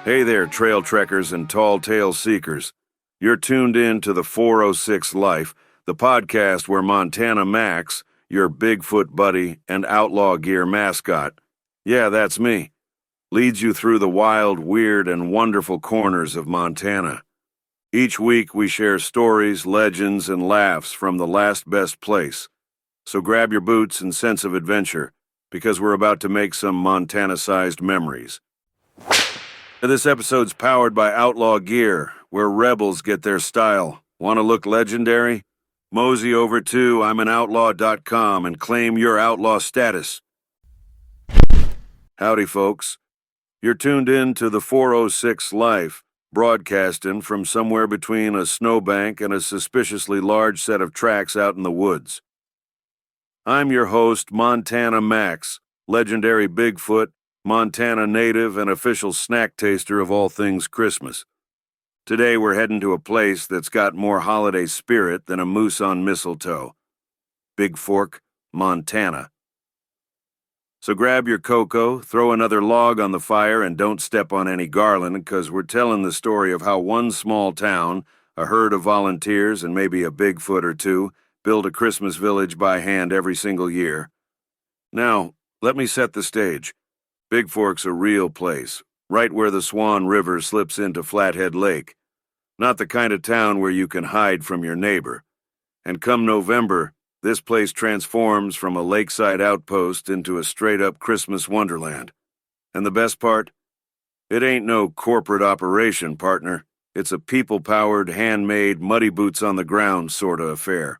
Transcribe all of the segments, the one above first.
Hey there, trail trekkers and tall tale seekers. You're tuned in to the 406 Life, the podcast where Montana Max, your Bigfoot buddy and outlaw gear mascot, yeah, that's me, leads you through the wild, weird, and wonderful corners of Montana. Each week we share stories, legends, and laughs from the last best place. So grab your boots and sense of adventure, because we're about to make some Montana-sized memories. This episode's powered by Outlaw Gear, where rebels get their style. Want to look legendary? Mosey over to I'mAnOutlaw.com and claim your outlaw status. Howdy, folks. You're tuned in to the 406 Life, broadcasting from somewhere between a snowbank and a suspiciously large set of tracks out in the woods. I'm your host, Montana Max, legendary Bigfoot, Montana native, and official snack taster of all things Christmas. Today we're heading to a place that's got more holiday spirit than a moose on mistletoe. Bigfork, Montana. So grab your cocoa, throw another log on the fire, and don't step on any garland, because we're telling the story of how one small town, a herd of volunteers, and maybe a Bigfoot or two, build a Christmas village by hand every single year. Now, let me set the stage. Bigfork's a real place, right where the Swan River slips into Flathead Lake. Not the kind of town where you can hide from your neighbor. And come November, this place transforms from a lakeside outpost into a straight-up Christmas wonderland. And the best part? It ain't no corporate operation, partner. It's a people-powered, handmade, muddy boots on the ground sort of affair.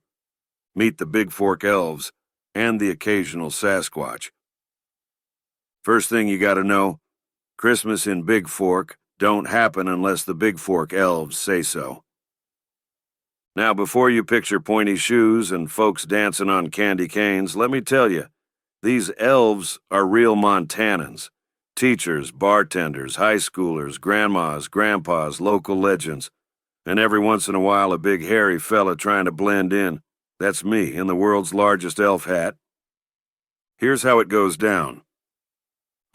Meet the Bigfork Elves and the occasional Sasquatch. First thing you gotta know, Christmas in Bigfork don't happen unless the Bigfork Elves say so. Now, before you picture pointy shoes and folks dancing on candy canes, let me tell you, these elves are real Montanans. Teachers, bartenders, high schoolers, grandmas, grandpas, local legends, and every once in a while a big hairy fella trying to blend in. That's me in the world's largest elf hat. Here's how it goes down.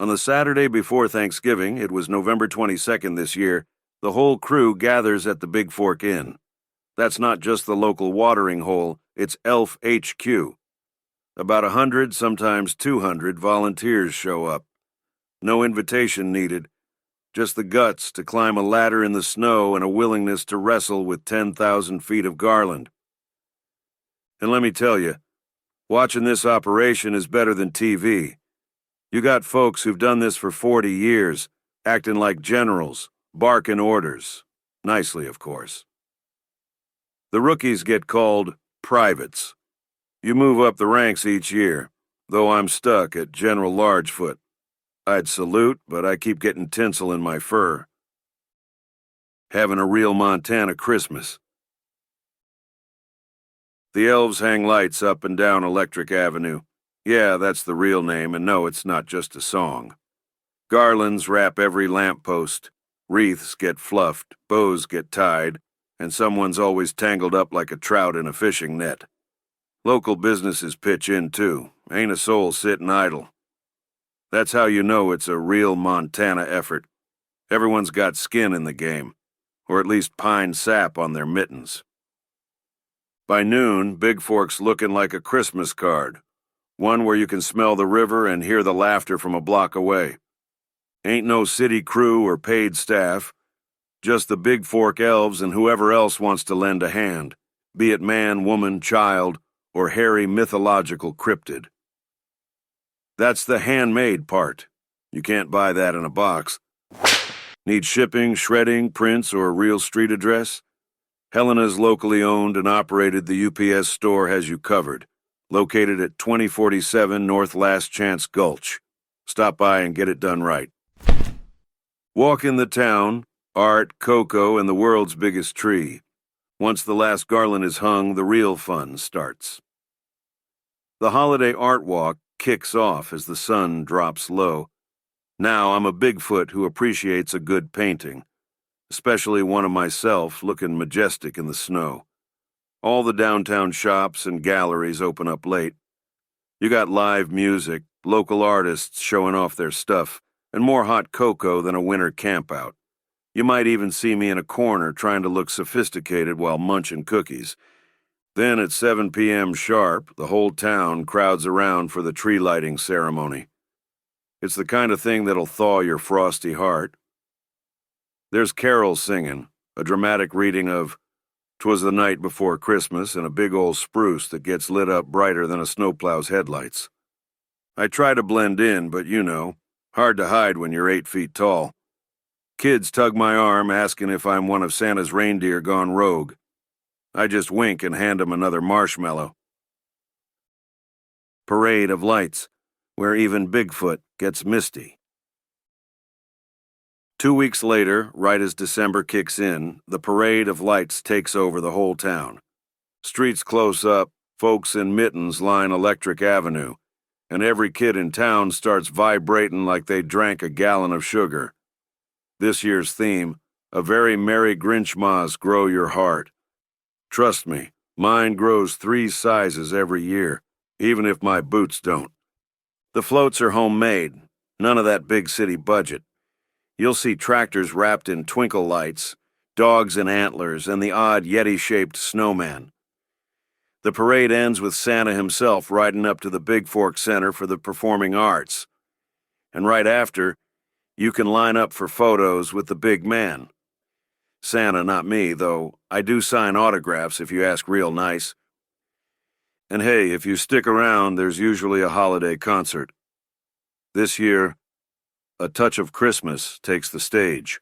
On the Saturday before Thanksgiving, it was November 22nd this year, the whole crew gathers at the Bigfork Inn. That's not just the local watering hole, it's Elf HQ. About 100, sometimes 200 volunteers show up. No invitation needed, just the guts to climb a ladder in the snow and a willingness to wrestle with 10,000 feet of garland. And let me tell you, watching this operation is better than TV. You got folks who've done this for 40 years, acting like generals, barking orders. Nicely, of course. The rookies get called privates. You move up the ranks each year, though I'm stuck at General Largefoot. I'd salute, but I keep getting tinsel in my fur. Having a real Montana Christmas. The elves hang lights up and down Electric Avenue. Yeah, that's the real name, and no, it's not just a song. Garlands wrap every lamppost, wreaths get fluffed, bows get tied, and someone's always tangled up like a trout in a fishing net. Local businesses pitch in, too. Ain't a soul sitting idle. That's how you know it's a real Montana effort. Everyone's got skin in the game, or at least pine sap on their mittens. By noon, Bigfork's looking like a Christmas card. One where you can smell the river and hear the laughter from a block away. Ain't no city crew or paid staff, just the Bigfork Elves and whoever else wants to lend a hand, be it man, woman, child, or hairy mythological cryptid. That's the handmade part. You can't buy that in a box. Need shipping, shredding, prints, or a real street address? Helena's locally owned and operated the UPS store has you covered. Located at 2047 North Last Chance Gulch. Stop by and get it done right. Walk in the town, art, cocoa, and the world's biggest tree. Once the last garland is hung, the real fun starts. The holiday art walk kicks off as the sun drops low. Now I'm a Bigfoot who appreciates a good painting, especially one of myself looking majestic in the snow. All the downtown shops and galleries open up late. You got live music, local artists showing off their stuff, and more hot cocoa than a winter campout. You might even see me in a corner trying to look sophisticated while munching cookies. Then at 7 p.m. sharp, the whole town crowds around for the tree lighting ceremony. It's the kind of thing that'll thaw your frosty heart. There's carols singing, a dramatic reading of "'Twas the Night Before Christmas" and a big old spruce that gets lit up brighter than a snowplow's headlights. I try to blend in, but hard to hide when you're 8 feet tall. Kids tug my arm asking if I'm one of Santa's reindeer gone rogue. I just wink and hand them another marshmallow. Parade of lights, where even Bigfoot gets misty. 2 weeks later, right as December kicks in, the parade of lights takes over the whole town. Streets close up, folks in mittens line Electric Avenue, and every kid in town starts vibrating like they drank a gallon of sugar. This year's theme, "A Very Merry Grinchmas Grow Your Heart." Trust me, mine grows 3 sizes every year, even if my boots don't. The floats are homemade, none of that big city budget. You'll see tractors wrapped in twinkle lights, dogs in antlers, and the odd Yeti-shaped snowman. The parade ends with Santa himself riding up to the Bigfork Center for the Performing Arts. And right after, you can line up for photos with the big man. Santa, not me, though I do sign autographs if you ask real nice. And hey, if you stick around, there's usually a holiday concert. This year, A Touch of Christmas takes the stage.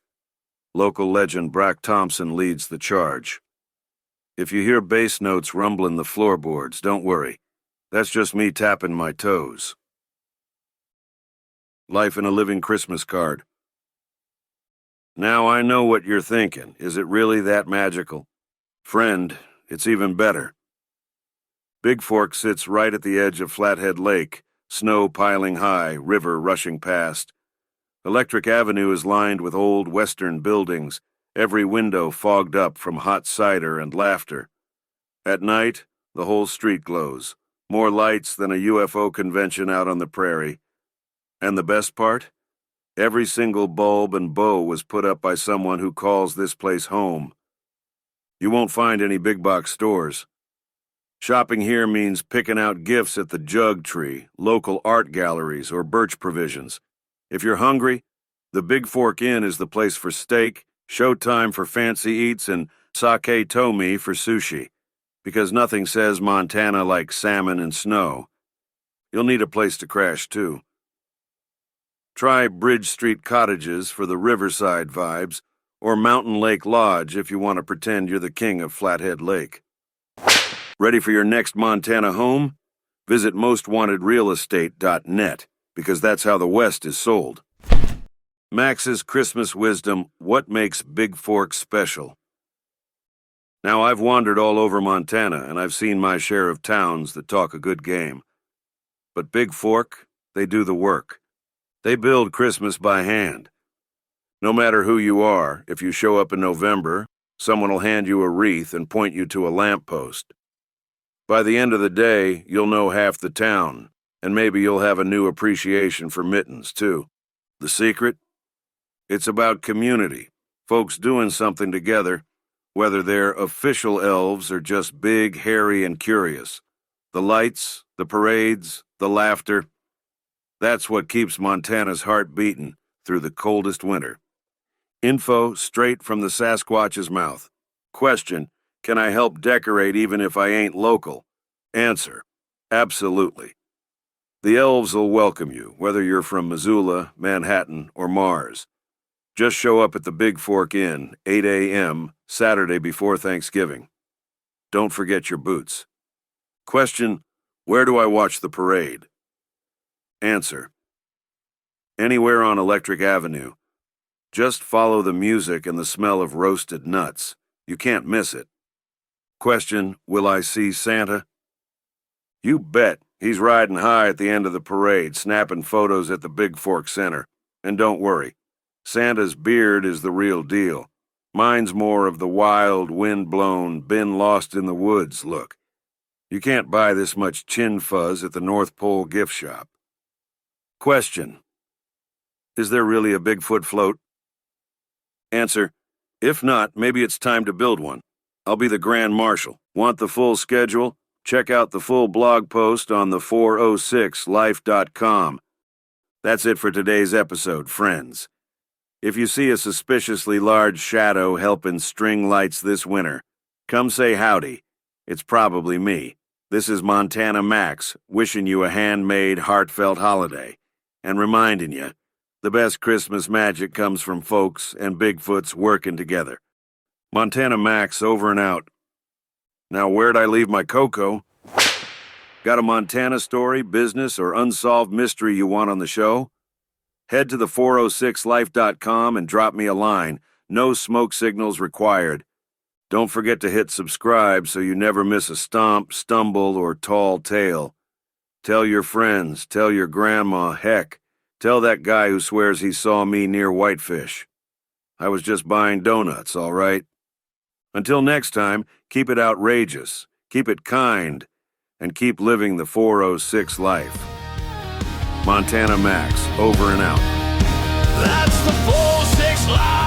Local legend Brack Thompson leads the charge. If you hear bass notes rumbling the floorboards, don't worry. That's just me tapping my toes. Life in a Living Christmas Card. Now I know what you're thinking. Is it really that magical? Friend, it's even better. Bigfork sits right at the edge of Flathead Lake, snow piling high, river rushing past. Electric Avenue is lined with old Western buildings, every window fogged up from hot cider and laughter. At night, the whole street glows, more lights than a UFO convention out on the prairie. And the best part? Every single bulb and bow was put up by someone who calls this place home. You won't find any big box stores. Shopping here means picking out gifts at the Jug Tree, local art galleries, or Birch Provisions. If you're hungry, the Bigfork Inn is the place for steak, Showtime for fancy eats, and Sake Tomi for sushi, because nothing says Montana like salmon and snow. You'll need a place to crash, too. Try Bridge Street Cottages for the riverside vibes, or Mountain Lake Lodge if you want to pretend you're the king of Flathead Lake. Ready for your next Montana home? Visit mostwantedrealestate.net, because that's how the West is sold. Max's Christmas wisdom, what makes Bigfork special? Now, I've wandered all over Montana, and I've seen my share of towns that talk a good game. But Bigfork, they do the work. They build Christmas by hand. No matter who you are, if you show up in November, someone will hand you a wreath and point you to a lamppost. By the end of the day, you'll know half the town, and maybe you'll have a new appreciation for mittens, too. The secret? It's about community, folks doing something together, whether they're official elves or just big, hairy, and curious. The lights, the parades, the laughter. That's what keeps Montana's heart beating through the coldest winter. Info straight from the Sasquatch's mouth. Question, can I help decorate even if I ain't local? Answer, absolutely. The elves will welcome you, whether you're from Missoula, Manhattan, or Mars. Just show up at the Bigfork Inn, 8 a.m., Saturday before Thanksgiving. Don't forget your boots. Question, where do I watch the parade? Answer, anywhere on Electric Avenue. Just follow the music and the smell of roasted nuts. You can't miss it. Question, will I see Santa? You bet. He's riding high at the end of the parade, snapping photos at the Bigfork Center. And don't worry, Santa's beard is the real deal. Mine's more of the wild, wind-blown, been lost in the woods look. You can't buy this much chin fuzz at the North Pole gift shop. Question, is there really a Bigfoot float? Answer: if not, maybe it's time to build one. I'll be the Grand Marshal. Want the full schedule? Check out the full blog post on the 406life.com. That's it for today's episode, friends. If you see a suspiciously large shadow helping string lights this winter, come say howdy. It's probably me. This is Montana Max, wishing you a handmade, heartfelt holiday, and reminding you, the best Christmas magic comes from folks and Bigfoots working together. Montana Max, over and out. Now, where'd I leave my cocoa? Got a Montana story, business, or unsolved mystery you want on the show? Head to the 406life.com and drop me a line. No smoke signals required. Don't forget to hit subscribe so you never miss a stomp, stumble, or tall tale. Tell your friends, tell your grandma, heck, tell that guy who swears he saw me near Whitefish. I was just buying donuts, all right? Until next time, keep it outrageous, keep it kind, and keep living the 406 life. Montana Max, over and out. That's the 406 life.